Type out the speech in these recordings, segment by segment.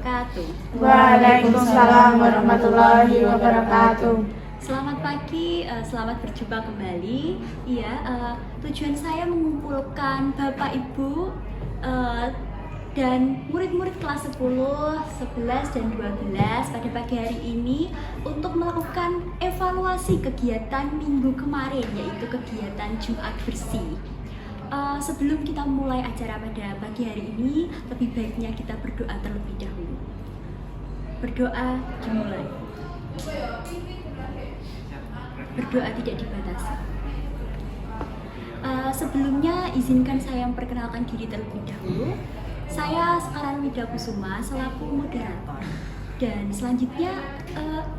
wabarakatuh. Waalaikumsalam warahmatullahi wabarakatuh. Selamat pagi, selamat berjumpa kembali. Iya, tujuan saya mengumpulkan Bapak Ibu dan murid-murid kelas 10, 11, dan 12 pada pagi hari ini untuk melakukan evaluasi kegiatan minggu kemarin, yaitu kegiatan Jumat Bersih. Sebelum kita mulai acara pada pagi hari ini, lebih baiknya kita berdoa terlebih dahulu. Berdoa dimulai. Berdoa tidak dibatasi. Sebelumnya izinkan saya memperkenalkan diri terlebih dahulu. Saya Sekaran Widakusuma selaku moderator. Dan selanjutnya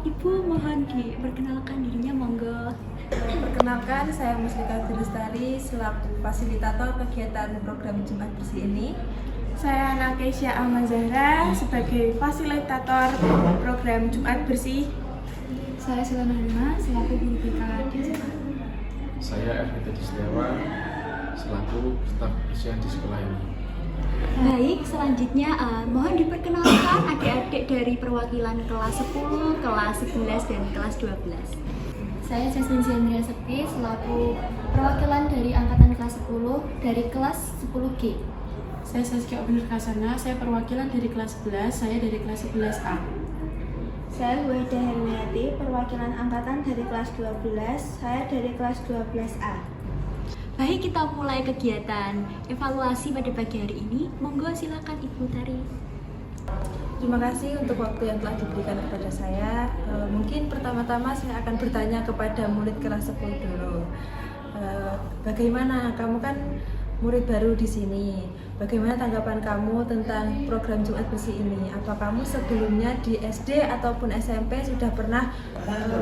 Ibu mohon diperkenalkan dirinya, monggo. Perkenalkan, saya Mustika Lestari selaku fasilitator kegiatan program Jumat Bersih ini. Saya Nakesya Ahmad Zahra sebagai fasilitator program Jumat Bersih. Saya Silana Hana selaku guru BK di sekolah. Saya Ervita Setiawan selaku staf kebersihan di sekolah ini. Baik, selanjutnya mohon diperkenalkan adik-adik dari perwakilan kelas 10, kelas 11, dan kelas 12. Saya Jasmine Zendria Sekti selaku perwakilan dari angkatan kelas 10 dari kelas 10G. Saya Saskia Obinur Kasana, saya perwakilan dari kelas 11, saya dari kelas 11A. Saya Huwaida Hermiati, perwakilan angkatan dari kelas 12, saya dari kelas 12A. Baik, kita mulai kegiatan evaluasi pada pagi hari ini. Monggo silakan Ibu Tari. Terima kasih untuk waktu yang telah diberikan kepada saya. Mungkin pertama-tama saya akan bertanya kepada murid kelas 10 dulu. Bagaimana, kamu kan murid baru di sini. Bagaimana tanggapan kamu tentang program Jumat Bersih ini? Apa kamu sebelumnya di SD ataupun SMP sudah pernah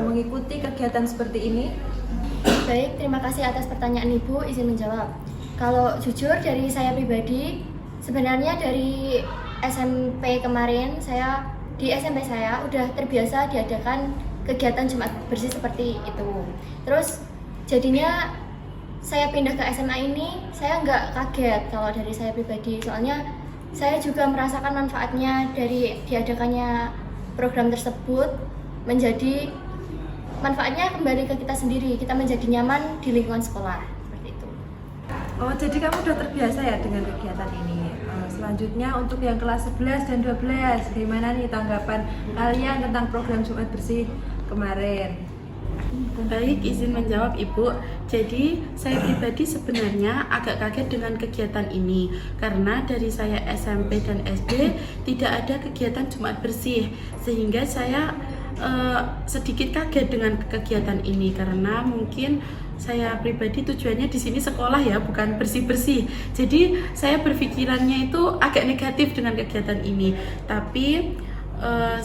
mengikuti kegiatan seperti ini? Baik, terima kasih atas pertanyaan Ibu, izin menjawab. Kalau jujur dari saya pribadi, sebenarnya dari SMP kemarin, di SMP saya udah terbiasa diadakan kegiatan Jumat Bersih seperti itu. Terus jadinya saya pindah ke SMA ini, saya nggak kaget kalau dari saya pribadi. Soalnya saya juga merasakan manfaatnya dari diadakannya program tersebut, menjadi manfaatnya kembali ke kita sendiri, kita menjadi nyaman di lingkungan sekolah, seperti itu. Oh, jadi kamu udah terbiasa ya dengan kegiatan ini. Selanjutnya untuk yang kelas 11 dan 12, bagaimana nih tanggapan kalian tentang program Jumat Bersih kemarin? Baik, izin menjawab Ibu. Jadi saya pribadi sebenarnya agak kaget dengan kegiatan ini karena dari saya SMP dan SD tidak ada kegiatan Jumat Bersih, sehingga saya sedikit kaget dengan kegiatan ini karena mungkin saya pribadi tujuannya di sini sekolah ya, bukan bersih-bersih. Jadi saya berpikirannya itu agak negatif dengan kegiatan ini. Tapi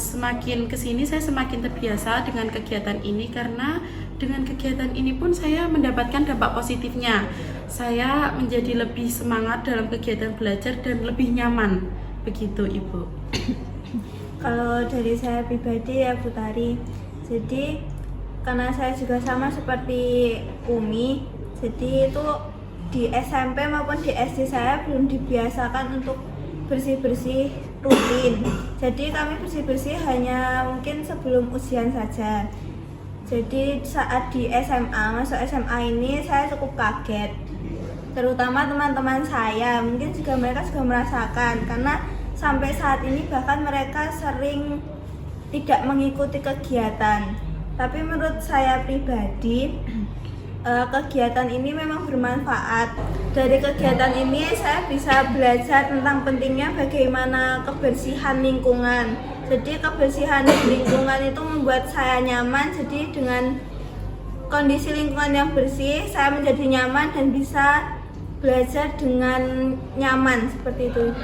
semakin kesini saya semakin terbiasa dengan kegiatan ini karena dengan kegiatan ini pun saya mendapatkan dampak positifnya. Saya menjadi lebih semangat dalam kegiatan belajar dan lebih nyaman. Begitu Ibu. Kalau dari saya pribadi ya Bu Tari, jadi karena saya juga sama seperti Umi, jadi itu di SMP maupun di SD saya belum dibiasakan untuk bersih-bersih rutin. Jadi kami bersih-bersih hanya mungkin sebelum ujian saja. Jadi saat di SMA, masuk SMA ini saya cukup kaget. Terutama teman-teman saya, mungkin juga mereka juga merasakan karena sampai saat ini bahkan mereka sering tidak mengikuti kegiatan. Tapi menurut saya pribadi, kegiatan ini memang bermanfaat. Dari kegiatan ini saya bisa belajar tentang pentingnya bagaimana kebersihan lingkungan. Jadi kebersihan lingkungan itu membuat saya nyaman. Jadi dengan kondisi lingkungan yang bersih, saya menjadi nyaman dan bisa belajar dengan nyaman seperti itu.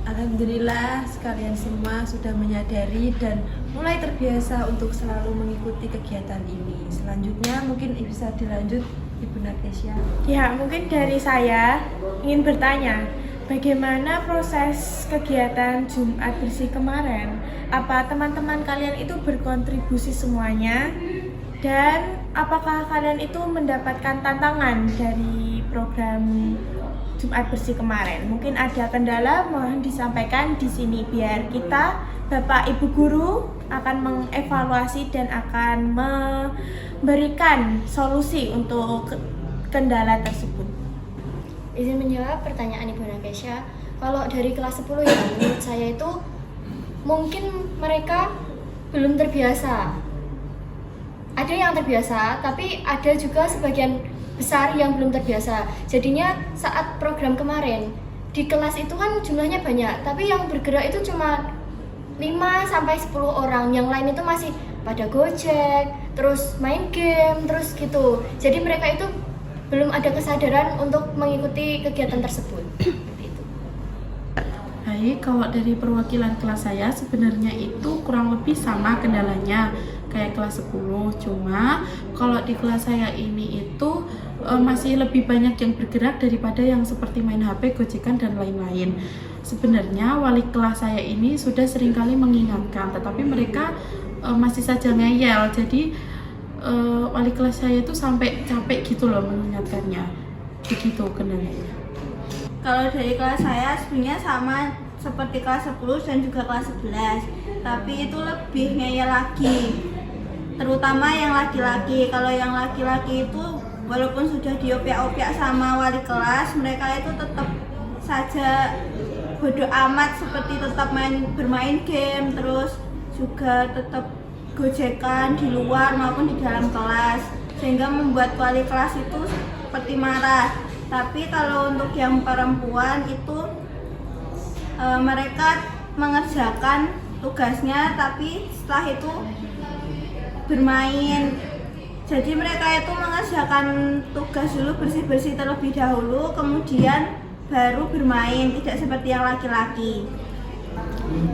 Alhamdulillah sekalian semua sudah menyadari dan mulai terbiasa untuk selalu mengikuti kegiatan ini. Selanjutnya mungkin bisa dilanjut Ibu Nakesya. Ya, mungkin dari saya ingin bertanya, bagaimana proses kegiatan Jumat Bersih kemarin? Apa teman-teman kalian itu berkontribusi semuanya? Dan apakah kalian itu mendapatkan tantangan dari program Jumat bersih kemarin. Mungkin ada kendala, mohon disampaikan di sini biar kita Bapak Ibu guru akan mengevaluasi dan akan memberikan solusi untuk kendala tersebut. Izin menjawab pertanyaan Ibu Nakesha. Kalau dari kelas 10 ya, menurut saya itu mungkin mereka belum terbiasa. Ada yang terbiasa, tapi ada juga sebagian besar yang belum terbiasa. Jadinya saat program kemarin di kelas itu kan jumlahnya banyak, tapi yang bergerak itu cuma 5-10 orang. Yang lain itu masih pada gojek, terus main game, terus gitu. Jadi mereka itu belum ada kesadaran untuk mengikuti kegiatan tersebut. Baik, kalau dari perwakilan kelas saya sebenarnya itu kurang lebih sama kendalanya kayak kelas 10. Cuma kalau di kelas saya ini itu masih lebih banyak yang bergerak daripada yang seperti main HP, gojekan dan lain-lain. Sebenarnya wali kelas saya ini sudah seringkali mengingatkan, tetapi mereka masih saja ngeyel. Jadi wali kelas saya itu sampai capek gitu loh mengingatkannya. Begitu kendalanya. Kalau dari kelas saya sebenarnya sama seperti kelas 10 dan juga kelas 11, tapi itu lebih ngeyel lagi, terutama yang laki-laki. Kalau yang laki-laki itu walaupun sudah diopiak-opiak sama wali kelas, mereka itu tetap saja bodoh amat, seperti tetap bermain game, terus juga tetap gojekan di luar maupun di dalam kelas, sehingga membuat wali kelas itu seperti marah. Tapi kalau untuk yang perempuan itu mereka mengerjakan tugasnya, tapi setelah itu bermain. Jadi mereka itu mengerjakan tugas dulu, bersih-bersih terlebih dahulu, kemudian baru bermain, tidak seperti yang laki-laki.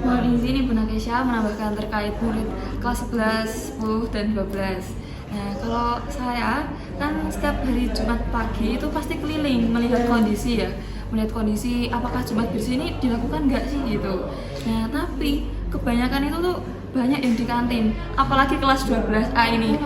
Mohon izin Ibu Nakesha menambahkan terkait murid kelas 11, 10, dan 12. Nah, kalau saya kan setiap hari Jumat pagi itu pasti keliling melihat kondisi ya, melihat kondisi apakah Jumat bersih ini dilakukan nggak sih gitu. Nah, tapi kebanyakan itu tuh banyak yang di kantin, apalagi kelas 12A ini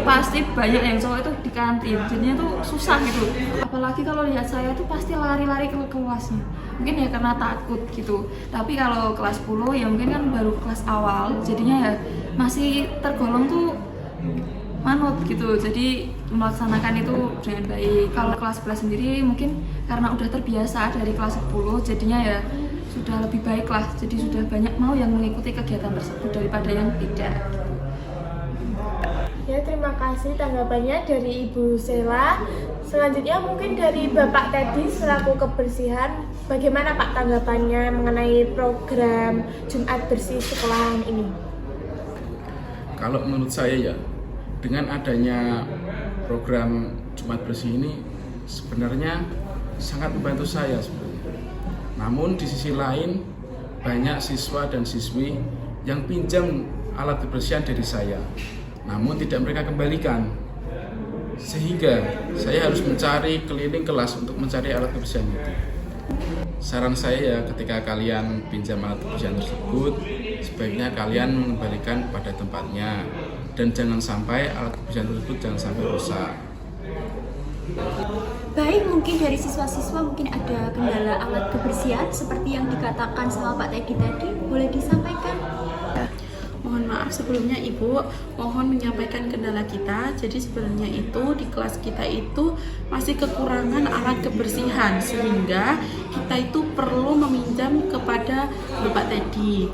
pasti banyak yang cowok itu di kantin, jadinya tuh susah gitu. Apalagi kalau lihat saya tuh pasti lari-lari ke kelasnya, mungkin ya karena takut gitu. Tapi kalau kelas 10 ya mungkin kan baru kelas awal, jadinya ya masih tergolong tuh manut gitu, jadi melaksanakan itu dengan baik. Kalau kelas 11 sendiri mungkin karena udah terbiasa dari kelas 10, jadinya ya sudah lebih baik lah, jadi sudah banyak mau yang mengikuti kegiatan tersebut daripada yang tidak. Ya, terima kasih tanggapannya dari Ibu Sela. Selanjutnya mungkin dari Bapak Teddy selaku kebersihan, bagaimana Pak tanggapannya mengenai program Jumat Bersih sekolahan ini? Kalau menurut saya ya, dengan adanya program Jumat Bersih ini sebenarnya sangat membantu saya sebenarnya. Namun di sisi lain banyak siswa dan siswi yang pinjam alat kebersihan dari saya, namun tidak mereka kembalikan. Sehingga saya harus mencari keliling kelas untuk mencari alat kebersihan itu. Saran saya ya, ketika kalian pinjam alat kebersihan tersebut, sebaiknya kalian mengembalikan pada tempatnya. Dan jangan sampai alat kebersihan tersebut jangan sampai rusak. Baik, mungkin dari siswa-siswa mungkin ada kendala alat kebersihan seperti yang dikatakan sama Pak Teddy tadi, boleh disampaikan? Mohon maaf sebelumnya Ibu, mohon menyampaikan kendala kita. Jadi sebenarnya itu di kelas kita itu masih kekurangan alat kebersihan, sehingga kita itu perlu meminjam kepada Bapak Teddy.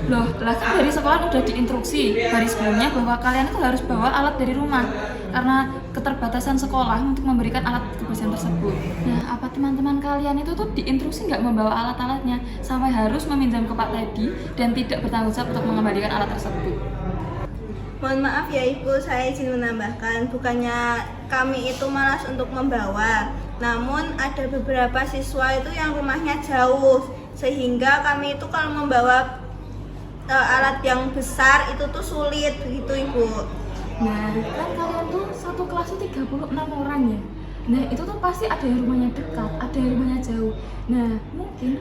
Loh, dari sekolah udah diinstruksi dari sebelumnya bahwa kalian itu harus bawa alat dari rumah karena keterbatasan sekolah untuk memberikan alat kebersihan tersebut. Nah, apa teman-teman kalian itu tuh diinstruksi nggak membawa alat-alatnya sampai harus meminjam ke Pak Teddy dan tidak bertanggung jawab untuk mengembalikan alat tersebut? Mohon maaf ya Ibu, saya izin menambahkan, bukannya kami itu malas untuk membawa, namun ada beberapa siswa itu yang rumahnya jauh, sehingga kami itu kalau membawa alat yang besar itu tuh sulit begitu Ibu. Nah, kan kalian tuh satu kelas tuh 36 orang ya. Nah, itu tuh pasti ada yang rumahnya dekat, ada yang rumahnya jauh. Nah, mungkin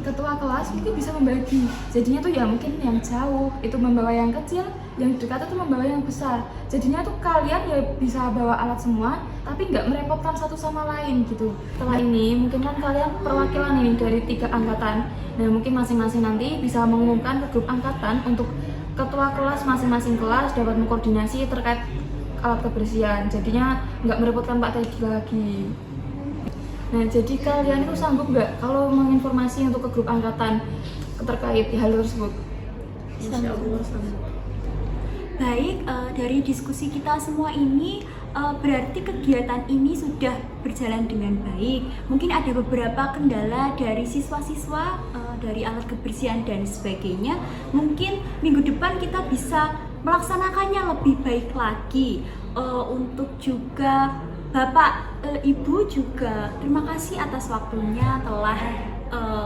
Ketua kelas itu bisa membagi, jadinya tuh ya mungkin yang jauh itu membawa yang kecil, yang dekat itu membawa yang besar. Jadinya tuh kalian ya bisa bawa alat semua, tapi nggak merepotkan satu sama lain gitu. Setelah ini mungkin kan kalian perwakilan ini dari 3 angkatan. Nah mungkin masing-masing nanti bisa mengumumkan ke grup angkatan untuk ketua kelas masing-masing kelas dapat mengkoordinasi terkait alat kebersihan. Jadinya nggak merepotkan Pak Teddy lagi. Nah, jadi kalian itu sanggup nggak kalau menginformasi untuk ke grup angkatan terkait hal tersebut? Baik, dari diskusi kita semua ini berarti kegiatan ini sudah berjalan dengan baik. Mungkin ada beberapa kendala dari siswa-siswa dari alat kebersihan dan sebagainya. Mungkin minggu depan kita bisa melaksanakannya lebih baik lagi. Untuk juga Bapak, Ibu juga terima kasih atas waktunya telah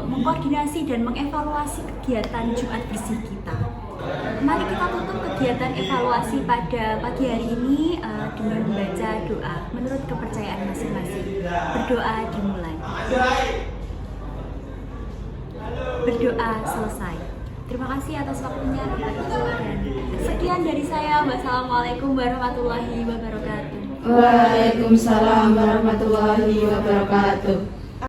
mengkoordinasi dan mengevaluasi kegiatan Jumat Bersih kita. Mari kita tutup kegiatan evaluasi pada pagi hari ini dengan membaca doa menurut kepercayaan masing-masing. Berdoa dimulai. Berdoa selesai. Terima kasih atas waktunya Bapak Ibu dan sekian dari saya. Wassalamualaikum warahmatullahi wabarakatuh. Waalaikumsalam warahmatullahi wabarakatuh.